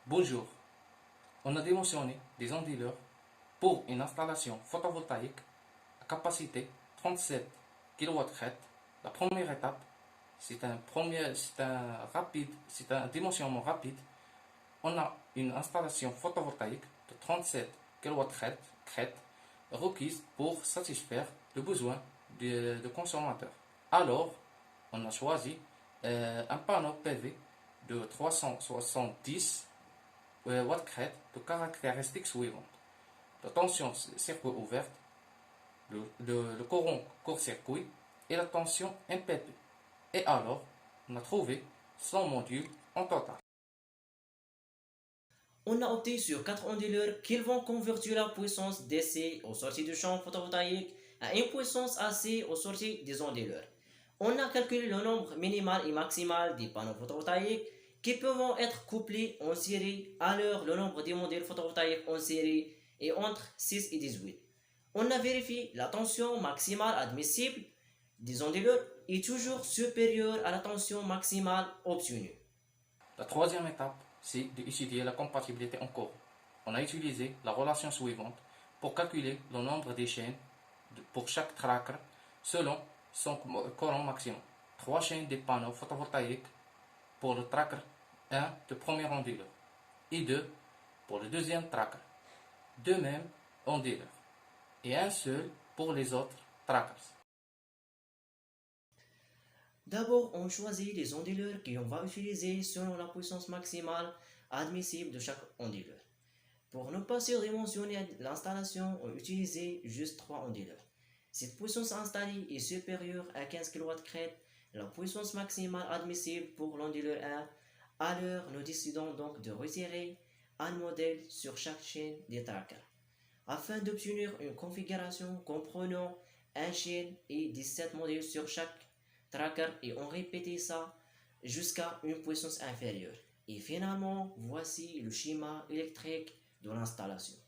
Bonjour, on a dimensionné des onduleurs pour une installation photovoltaïque à capacité 37 kWh. La première étape, c'est un dimensionnement rapide. On a une installation photovoltaïque de 37 kWh requise pour satisfaire le besoin du consommateur. Alors, on a choisi un panneau PV de 370 watts de caractéristiques suivantes. La tension circuit ouverte, le courant court-circuit et la tension MPP. Et alors, on a trouvé 100 modules en total. On a opté sur 4 onduleurs qui vont convertir la puissance DC aux sorties du champ photovoltaïque à une puissance AC aux sorties des onduleurs. On a calculé le nombre minimal et maximal des panneaux photovoltaïques qui peuvent être couplés en série, alors le nombre des modules photovoltaïques en série est entre 6 et 18. On a vérifié la tension maximale admissible des onduleurs est toujours supérieure à la tension maximale obtenue. La troisième étape, c'est d'étudier la compatibilité en courant. On a utilisé la relation suivante pour calculer le nombre de chaînes pour chaque tracker selon son courant maximum. 3 chaînes de panneaux photovoltaïques pour le tracker 1 de premier onduleur et 2 pour le deuxième tracker. 2 mêmes onduleurs et un seul pour les autres trackers. D'abord, on choisit les onduleurs qu'on va utiliser selon la puissance maximale admissible de chaque onduleur. Pour ne pas surdimensionner l'installation, on utilise juste 3 onduleurs. Cette puissance installée est supérieure à 15 kW, la puissance maximale admissible pour l'onduleur 1. Alors, nous décidons donc de retirer un modèle sur chaque chaîne des trackers, afin d'obtenir une configuration comprenant un chaîne et 17 modules sur chaque tracker, et on répétait ça jusqu'à une puissance inférieure. Et finalement, voici le schéma électrique de l'installation.